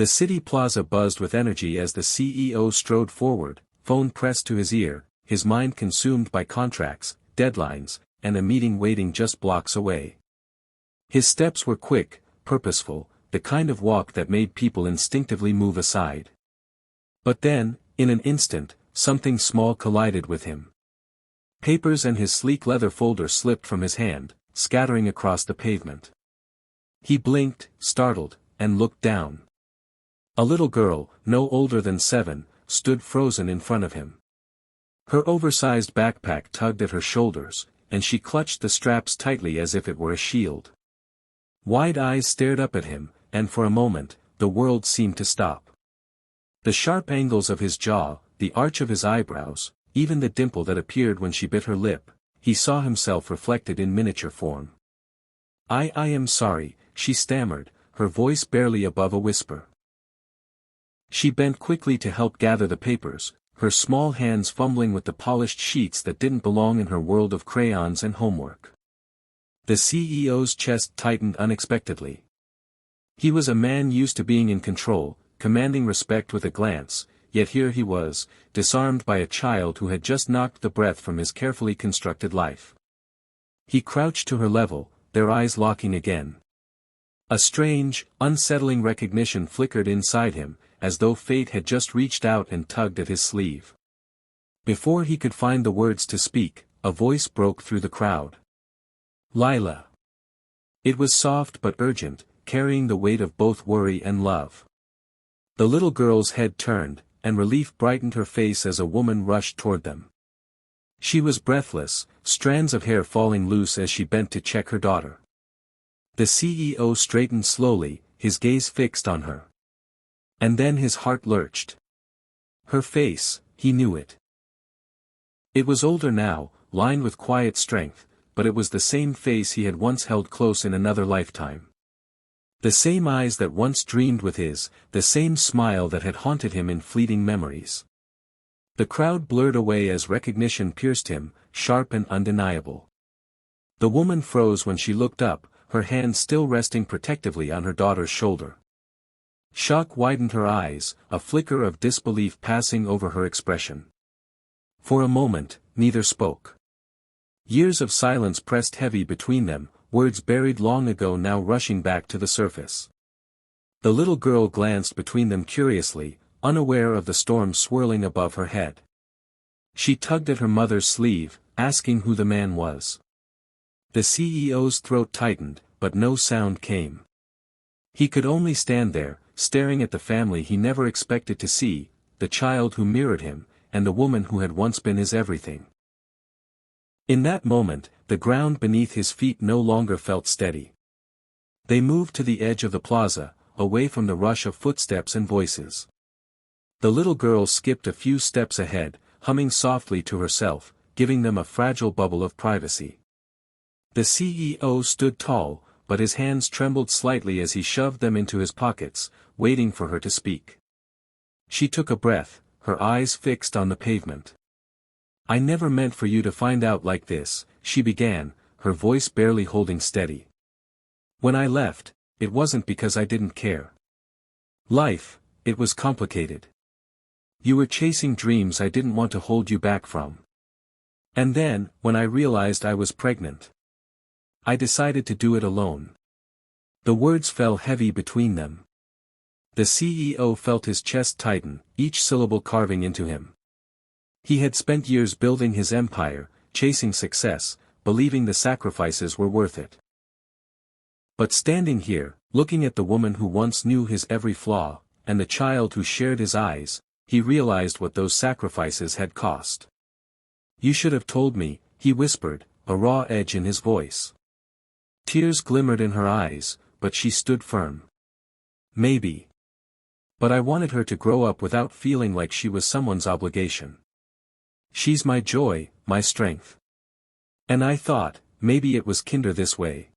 The city plaza buzzed with energy as the CEO strode forward, phone pressed to his ear, his mind consumed by contracts, deadlines, and a meeting waiting just blocks away. His steps were quick, purposeful, the kind of walk that made people instinctively move aside. But then, in an instant, something small collided with him. Papers and his sleek leather folder slipped from his hand, scattering across the pavement. He blinked, startled, and looked down. A little girl, no older than 7, stood frozen in front of him. Her oversized backpack tugged at her shoulders, and she clutched the straps tightly as if it were a shield. Wide eyes stared up at him, and for a moment, the world seemed to stop. The sharp angles of his jaw, the arch of his eyebrows, even the dimple that appeared when she bit her lip, he saw himself reflected in miniature form. I am sorry," she stammered, her voice barely above a whisper. She bent quickly to help gather the papers, her small hands fumbling with the polished sheets that didn't belong in her world of crayons and homework. The CEO's chest tightened unexpectedly. He was a man used to being in control, commanding respect with a glance, yet here he was, disarmed by a child who had just knocked the breath from his carefully constructed life. He crouched to her level, their eyes locking again. A strange, unsettling recognition flickered inside him, as though fate had just reached out and tugged at his sleeve. Before he could find the words to speak, a voice broke through the crowd. "Lila." It was soft but urgent, carrying the weight of both worry and love. The little girl's head turned, and relief brightened her face as a woman rushed toward them. She was breathless, strands of hair falling loose as she bent to check her daughter. The CEO straightened slowly, his gaze fixed on her. And then his heart lurched. Her face, he knew it. It was older now, lined with quiet strength, but it was the same face he had once held close in another lifetime. The same eyes that once dreamed with his, the same smile that had haunted him in fleeting memories. The crowd blurred away as recognition pierced him, sharp and undeniable. The woman froze when she looked up, her hand still resting protectively on her daughter's shoulder. Shock widened her eyes, a flicker of disbelief passing over her expression. For a moment, neither spoke. Years of silence pressed heavy between them, words buried long ago now rushing back to the surface. The little girl glanced between them curiously, unaware of the storm swirling above her head. She tugged at her mother's sleeve, asking who the man was. The CEO's throat tightened, but no sound came. He could only stand there, staring at the family he never expected to see, the child who mirrored him, and the woman who had once been his everything. In that moment, the ground beneath his feet no longer felt steady. They moved to the edge of the plaza, away from the rush of footsteps and voices. The little girl skipped a few steps ahead, humming softly to herself, giving them a fragile bubble of privacy. The CEO stood tall, but his hands trembled slightly as he shoved them into his pockets, waiting for her to speak. She took a breath, her eyes fixed on the pavement. "I never meant for you to find out like this," she began, her voice barely holding steady. "When I left, it wasn't because I didn't care. Life, it was complicated. You were chasing dreams I didn't want to hold you back from. And then, when I realized I was pregnant, I decided to do it alone." The words fell heavy between them. The CEO felt his chest tighten, each syllable carving into him. He had spent years building his empire, chasing success, believing the sacrifices were worth it. But standing here, looking at the woman who once knew his every flaw, and the child who shared his eyes, he realized what those sacrifices had cost. "You should have told me," he whispered, a raw edge in his voice. Tears glimmered in her eyes, but she stood firm. "Maybe. But I wanted her to grow up without feeling like she was someone's obligation. She's my joy, my strength. And I thought, maybe it was kinder this way."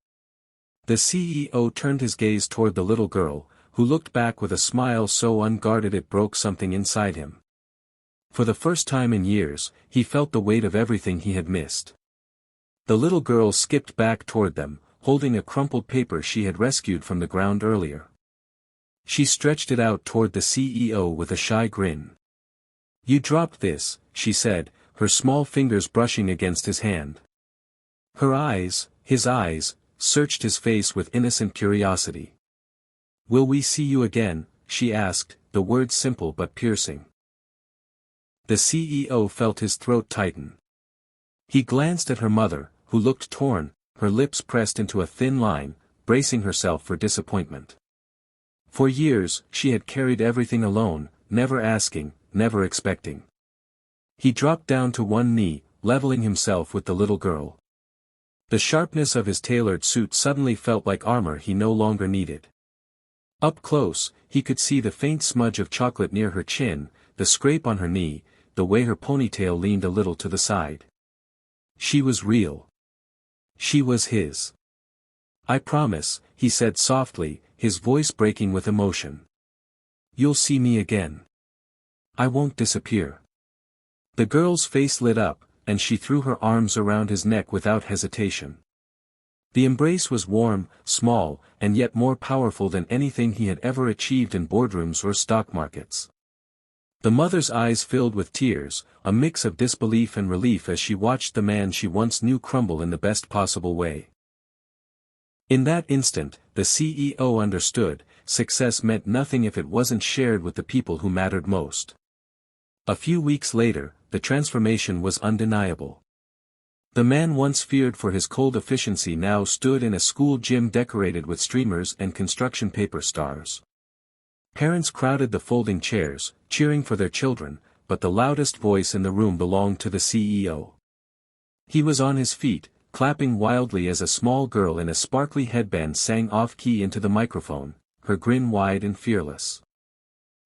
The CEO turned his gaze toward the little girl, who looked back with a smile so unguarded it broke something inside him. For the first time in years, he felt the weight of everything he had missed. The little girl skipped back toward them, holding a crumpled paper she had rescued from the ground earlier. She stretched it out toward the CEO with a shy grin. "You dropped this," she said, her small fingers brushing against his hand. Her eyes, his eyes, searched his face with innocent curiosity. "Will we see you again?" she asked, the words simple but piercing. The CEO felt his throat tighten. He glanced at her mother, who looked torn, her lips pressed into a thin line, bracing herself for disappointment. For years, she had carried everything alone, never asking, never expecting. He dropped down to one knee, leveling himself with the little girl. The sharpness of his tailored suit suddenly felt like armor he no longer needed. Up close, he could see the faint smudge of chocolate near her chin, the scrape on her knee, the way her ponytail leaned a little to the side. She was real. She was his. "I promise," he said softly, his voice breaking with emotion. "You'll see me again. I won't disappear." The girl's face lit up, and she threw her arms around his neck without hesitation. The embrace was warm, small, and yet more powerful than anything he had ever achieved in boardrooms or stock markets. The mother's eyes filled with tears, a mix of disbelief and relief as she watched the man she once knew crumble in the best possible way. In that instant, the CEO understood, success meant nothing if it wasn't shared with the people who mattered most. A few weeks later, the transformation was undeniable. The man once feared for his cold efficiency now stood in a school gym decorated with streamers and construction paper stars. Parents crowded the folding chairs, cheering for their children, but the loudest voice in the room belonged to the CEO. He was on his feet, clapping wildly as a small girl in a sparkly headband sang off-key into the microphone, her grin wide and fearless.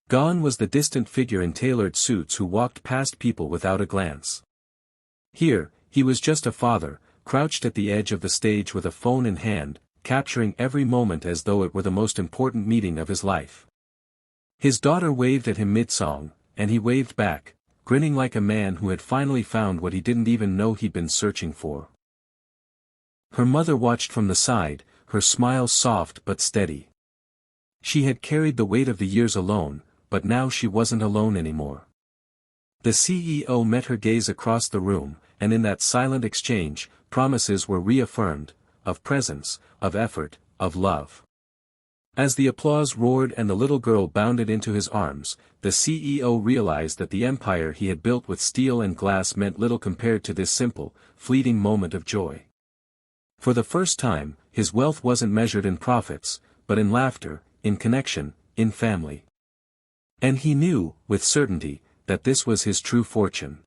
Gone was the distant figure in tailored suits who walked past people without a glance. Here, he was just a father, crouched at the edge of the stage with a phone in hand, capturing every moment as though it were the most important meeting of his life. His daughter waved at him mid-song, and he waved back, grinning like a man who had finally found what he didn't even know he'd been searching for. Her mother watched from the side, her smile soft but steady. She had carried the weight of the years alone, but now she wasn't alone anymore. The CEO met her gaze across the room, and in that silent exchange, promises were reaffirmed, of presence, of effort, of love. As the applause roared and the little girl bounded into his arms, the CEO realized that the empire he had built with steel and glass meant little compared to this simple, fleeting moment of joy. For the first time, his wealth wasn't measured in profits, but in laughter, in connection, in family. And he knew, with certainty, that this was his true fortune.